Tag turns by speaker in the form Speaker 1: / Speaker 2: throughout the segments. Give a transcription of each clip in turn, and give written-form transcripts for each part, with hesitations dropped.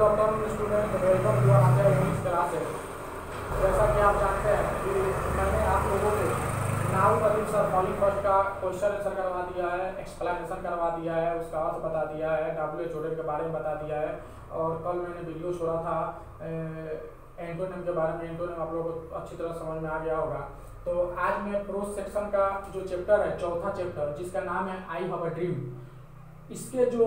Speaker 1: Good afternoon student, welcome to another English classes. जैसा कि आप जानते हैं कि मैंने आप लोगों को नाउ कलिंग सर कॉलिंग फर्स्ट का क्वेश्चन आंसर करवा दिया है, एक्सप्लेनेशन करवा दिया है, उसका अर्थ बता दिया है, WH के बारे में बता दिया है। और कल मैंने वीडियो छोड़ा था एंटोनिम के बारे में। एंटोनिम आप लोगों को अच्छी तरह समझ में आ गया होगा। तो आज मैं प्रोज सेक्शन का जो चैप्टर है, चौथा चैप्टर, जिसका नाम है आई हैव अ ड्रीम, इसके जो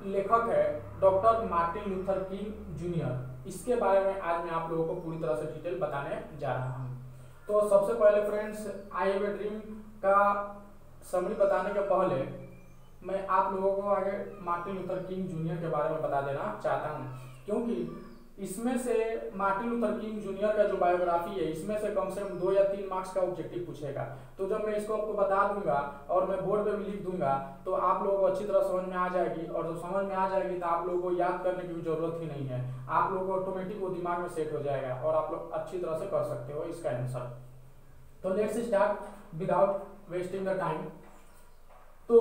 Speaker 1: लेखक है doctor Martin Luther King junior, इसके बारे में आज मैं आप लोगों को पूरी तरह से डिटेल बताने जा रहा हूँ। तो सबसे पहले friends, I have a dream का समरी बताने के पहले मैं आप लोगों को आगे मार्टिन लूथर किंग जूनियर के बारे में बता देना चाहता हूँ, क्योंकि इसमें से मार्टिन लूथर किंग जूनियर का जो बायोग्राफी है, इसमें से कम 2 या 3 मार्क्स का ऑब्जेक्टिव पूछेगा। तो जब मैं इसको आपको बता दूंगा और मैं बोर्ड पे भी लिख दूंगा तो आप लोगों को अच्छी तरह समझ में आ जाएगी। और जब समझ में आ जाएगी तो आप लोगों को याद करने की भी जरूरत ही नहीं है, आप लोगों को ऑटोमेटिक वो दिमाग में सेट हो जाएगा और आप लोग अच्छी तरह से कर सकते हो इसका आंसर। तो let's start without wasting the time. तो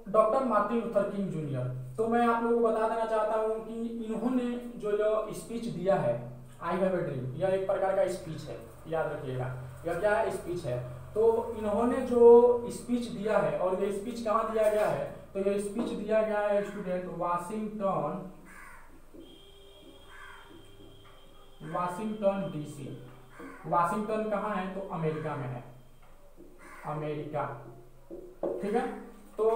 Speaker 1: doctor Martin Luther King junior, तो मैं आप लोगों को बता देना चाहता हूं कि इन्होंने जो स्पीच दिया है आई हैव अ ड्रीम, यह एक प्रकार का स्पीच है, याद रखिएगा यह क्या है, स्पीच है। तो इन्होंने जो स्पीच दिया है, और ये स्पीच कहाँ दिया गया है, तो ये स्पीच दिया गया है स्टूडेंट वाशिंगटन DC। वाशिंगटन कहाँ है, तो अमेरिका में है, अमेरिका, ठीक है। तो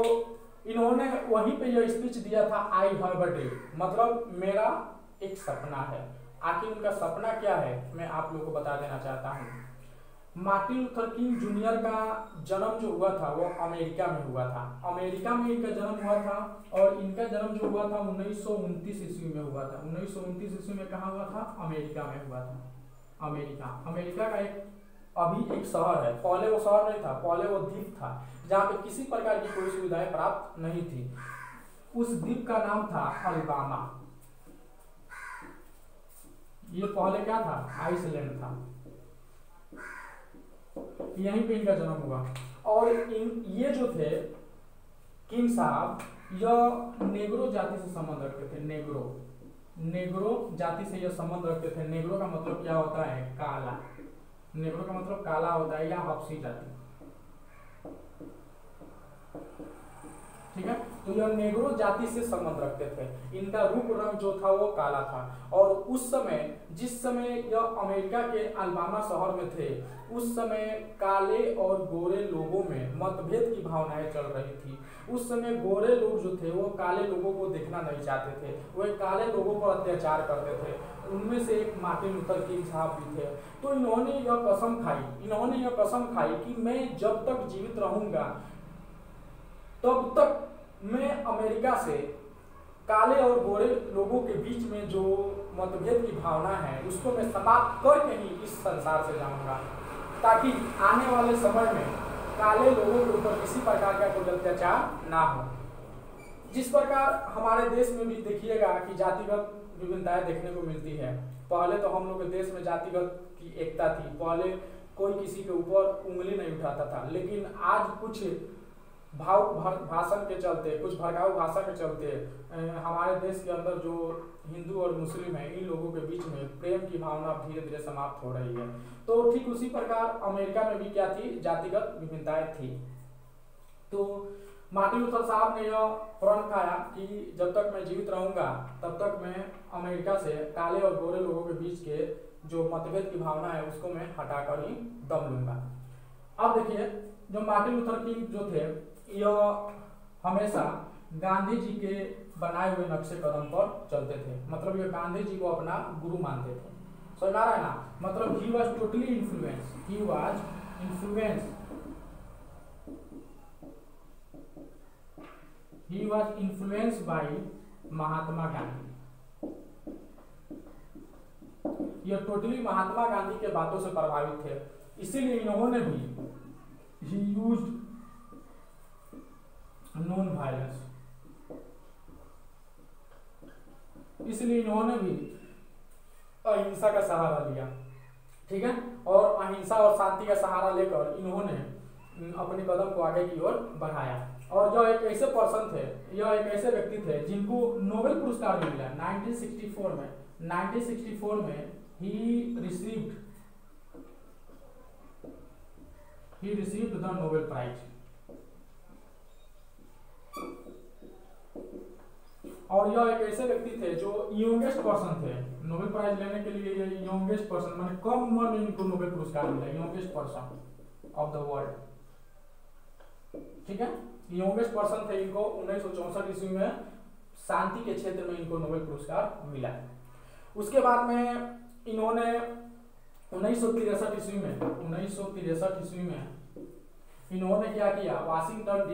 Speaker 1: इन्होंने वहीं पे यह स्पीच दिया था, आई हैव अ ड्रीम, मतलब मेरा एक सपना है। आखिर उनका सपना क्या है, मैं आप लोगों को बता देना चाहता हूँ। मार्टिन लूथर किंग जूनियर का जन्म जो हुआ था वो अमेरिका में हुआ था, अमेरिका में इनका जन्म हुआ था। और इनका जन्म जो हुआ था 1929 ईस्वी में हुआ था। 1929 ईस्वी में कहाँ हुआ था, अमेरिका में हुआ था। अमेरिका का अभी एक शहर है, पहले वो शहर नहीं था, पहले वो द्वीप था जहाँ पे किसी प्रकार की कोई सुविधाएं प्राप्त नहीं थी। उस द्वीप का नाम था अल्बामा। ये पहले क्या था, आइसलैंड था। यहीं पे इनका जन्म हुआ। और ये जो थे किंग साहब, यह नेग्रो जाति से संबंध रखते थे। नेग्रो जाति से यह संबंध रखते थे। नेग्रो का मतलब क्या होता है, काला। नेग्रो का मतलब काला होता है, या हबशी जाति, ठीक है। तो यह नेग्रो जाति से संबंध रखते थे। इनका रूप रंग जो था वो काला था। और उस समय, जिस समय यह अमेरिका के अल्बामा शहर में थे, उस समय काले और गोरे लोगों में मतभेद की भावनाएं चल रही थी। उस समय गोरे लोग जो थे वो काले लोगों को देखना नहीं चाहते थे, वो काले लोगों पर अत्याचार करते थे। उनमें से एक मार्टिन लूथर किंग साहब भी थे। तो इन्होंने यह कसम खाई कि मैं जब तक जीवित रहूंगा तब तक मैं अमेरिका से काले और गोरे लोगों के बीच में जो मतभेद की भावना है उसको मैं समाप्त करके ही इस संसार से जाऊंगा, ताकि आने वाले समय में काले लोगों के ऊपर किसी प्रकार का कोई अत्याचार ना हो। जिस प्रकार हमारे देश में भी देखिएगा कि जातिगत विभिन्नताएं देखने को मिलती है। पहले तो हम लोग के देश में जातिगत की एकता थी, पहले कोई किसी के ऊपर उंगली नहीं उठाता था। लेकिन आज कुछ भाषण के चलते, कुछ भड़काऊ भाषा के चलते हमारे देश के अंदर जो हिंदू और मुस्लिम है, इन लोगों के बीच में प्रेम की भावना धीरे धीरे समाप्त हो रही है। तो ठीक उसी प्रकार अमेरिका में भी क्या थी, जातिगत विभिन्नताएं थी। तो मार्टिन लूथर साहब ने यह प्रण खाया कि जब तक मैं जीवित रहूंगा तब तक मैं अमेरिका से काले और गोरे लोगों के बीच के जो मतभेद की भावना है उसको मैं हटाकर ही दम लूंगा। अब देखिए, जो मार्टिन लूथर किंग जो थे, यह हमेशा गांधी जी के बनाए हुए नक्शे कदम पर चलते थे। मतलब ये गांधी जी को अपना गुरु मानते थे। समझ आ रहा है ना, मतलब he was totally influenced by Mahatma Gandhi. ये टोटली महात्मा गांधी के बातों से प्रभावित थे। इसीलिए इन्होंने भी he used नॉन वायलेंस, इसलिए इन्होंने भी अहिंसा का सहारा लिया, ठीक है। और अहिंसा और शांति का सहारा लेकर इन्होंने अपने कदम को आगे की ओर बढ़ाया। और यह एक ऐसे पर्सन थे, यह एक ऐसे व्यक्ति थे जिनको नोबेल पुरस्कार भी मिला 1964 में। 1964 में he received the Nobel Prize। और यह एक ऐसे व्यक्ति थे जो यंगेस्ट पर्सन थे, नोबेल प्राइज लेने के लिए ये यंगेस्ट पर्सन, माने कम उम्र में इनको नोबेल पुरस्कार मिला, youngest person of the world. ठीक है, यंगेस्ट पर्सन थे, इनको 1964 ईस्वी में शांति के क्षेत्र में इनको नोबेल पुरस्कार मिला। उसके बाद में इन्होंने 1963 ईस्वी में इन्होंने क्या किया, वाशिंगटन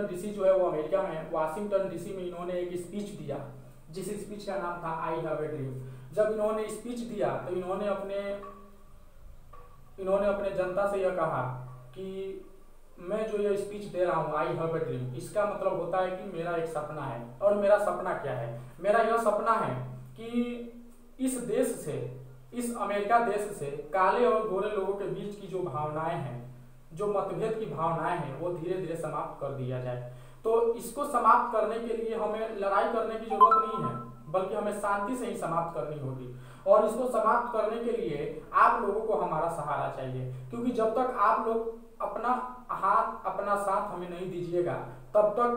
Speaker 1: डीसी जो है वो अमेरिका में है, वाशिंगटन डीसी में इन्होंने एक स्पीच दिया, जिस स्पीच का नाम था आई हैव ए ड्रीम। जब इन्होंने स्पीच दिया तो इन्होंने अपने जनता से यह कहा कि मैं जो ये स्पीच दे रहा हूँ आई हैव ए ड्रीम, इसका मतलब होता है कि मेरा एक सपना है। और मेरा सपना क्या है? मेरा यह सपना है कि इस देश से, इस अमेरिका देश से काले और गोरे लोगों के बीच की जो भावनाएं हैं, जो मतभेद की भावनाएं हैं, वो धीरे धीरे समाप्त कर दिया जाए। तो इसको समाप्त करने के लिए हमें लड़ाई करने की जरूरत नहीं है, बल्कि हमें शांति से ही समाप्त करनी होगी। और इसको समाप्त करने के लिए आप लोगों को हमारा सहारा चाहिए, क्योंकि जब तक आप लोग अपना हाथ, अपना साथ हमें नहीं दीजिएगा, तब तक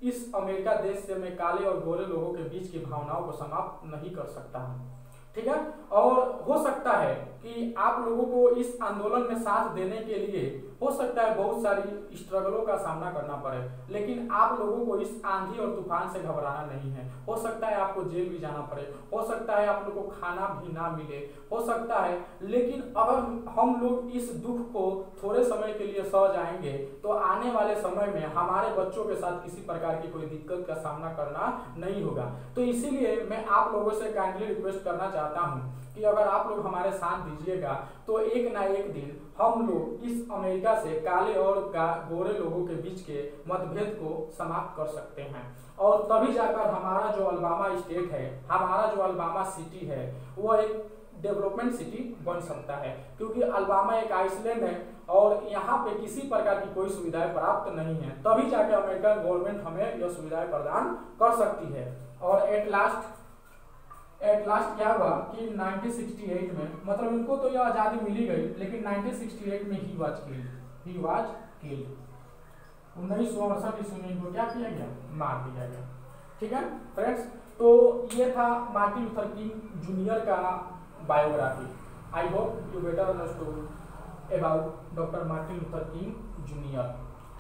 Speaker 1: इस अमेरिका देश से मैं काले और गोरे लोगों के बीच की भावनाओं को समाप्त नहीं कर सकता हूँ। ठीक है, और हो सकता है कि आप लोगों को इस आंदोलन में साथ देने के लिए हो सकता है बहुत सारी स्ट्रगलों का सामना करना पड़े, लेकिन आप लोगों को इस आंधी और तूफान से घबराना नहीं है। हो सकता है आपको जेल भी जाना पड़े, हो सकता है आप लोगों को खाना भी ना मिले, हो सकता है, लेकिन अगर हम लोग इस दुख को थोड़े समय के लिए सह जाएंगे तो आने वाले समय में हमारे बच्चों के साथ किसी प्रकार की कोई दिक्कत का सामना करना नहीं होगा। तो इसीलिए मैं आप लोगों से काइंडली रिक्वेस्ट करना चाहता हूँ कि अगर आप लोग हमारे साथ दीजिएगा तो एक ना एक दिन हम लोग इस अमेरिका से काले और गोरे लोगों के बीच के मतभेद को समाप्त कर सकते हैं, और तभी जाकर हमारा जो अलबामा स्टेट है, हमारा जो अलबामा सिटी है, वो एक डेवलपमेंट सिटी बन सकता है। क्योंकि अलबामा एक आइसलैंड है और यहाँ पे किसी प्रकार की कोई सुविधाएं प्राप्त नहीं है, तभी जाके अमेरिकन गवर्नमेंट हमें यह सुविधाएं प्रदान कर सकती है। और एट लास्ट क्या हुआ कि 1968 में, मतलब इनको तो यह आज़ादी मिली गई, लेकिन 1968 में ही वाज किल्ड। 1968 ईस्वी में इनको क्या किया गया? मार दिया गया। ठीक है फ्रेंड्स, तो ये था मार्टिन लूथर किंग जूनियर का biography. I hope you better understood about doctor Martin Luther King junior.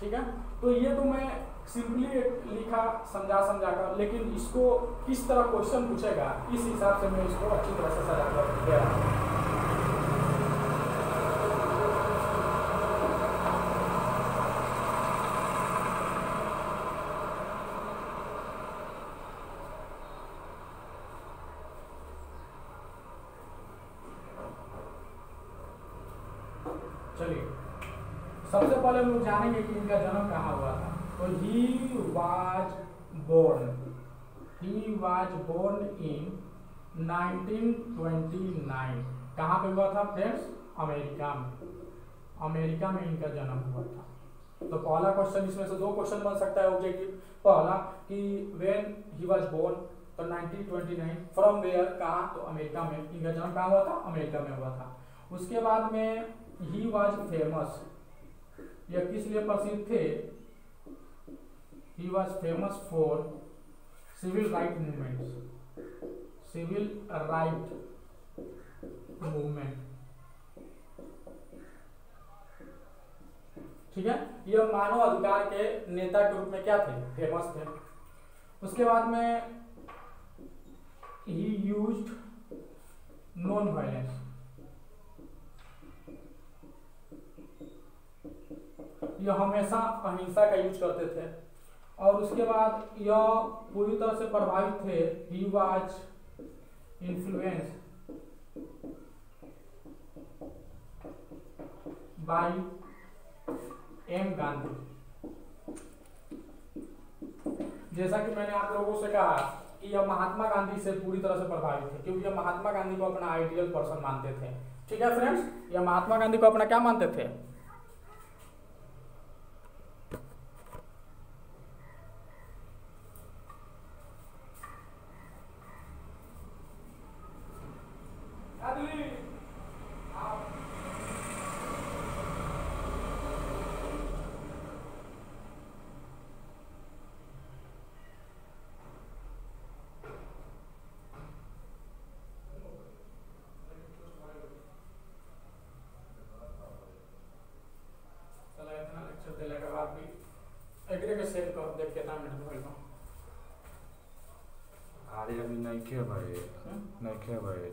Speaker 1: ठीक है, तो ये तो मैं सिंपली लिखा समझा कर, लेकिन इसको किस तरह क्वेश्चन पूछेगा इस हिसाब से मैं इसको अच्छी तरह से सजा कर दे रहा हूँ। चलिए, सबसे पहले हम लोग जानेंगे कि इनका जन्म कहाँ हुआ था। तो he was born in 1929। कहाँ पे हुआ था फ्रेंड्स? अमेरिका में इनका जन्म हुआ था। तो पहला क्वेश्चन, इसमें से दो क्वेश्चन बन सकता है ऑब्जेक्टिव। पहला कि when he was born, तो 1929, फ्रॉम वेयर, कहाँ? तो अमेरिका में। इनका जन्म कहाँ हुआ था? अमेरिका में हुआ था। उसके बाद में he was famous, यह किस लिए प्रसिद्ध थे? He was famous for civil right movements, civil right movement। ठीक है, यह मानव अधिकार के नेता के रूप में क्या थे? फेमस थे। उसके बाद में he used non violence, यह हमेशा अहिंसा का यूज करते थे। और उसके बाद यह पूरी तरह से प्रभावित थे, he was influenced by M. Gandhi. जैसा कि मैंने आप लोगों से कहा कि यह महात्मा गांधी से पूरी तरह से प्रभावित थे, क्योंकि यह महात्मा गांधी को अपना आइडियल पर्सन मानते थे। ठीक है फ्रेंड्स, यह महात्मा गांधी को अपना क्या मानते थे?
Speaker 2: नहीं क्या भाई, नहीं क्या भाई,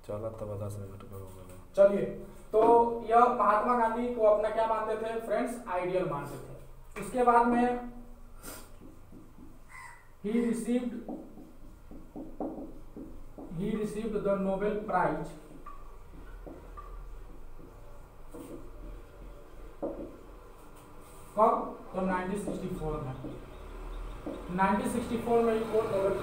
Speaker 2: चला तब 10 मिनट का हो गया।
Speaker 1: चलिए, तो यह महात्मा गांधी को अपना क्या मानते थे फ्रेंड्स, आइडियल मानते थे। उसके बाद में he received the Nobel Prize कब, तो 1964 में। 1964 में इनको नोबेल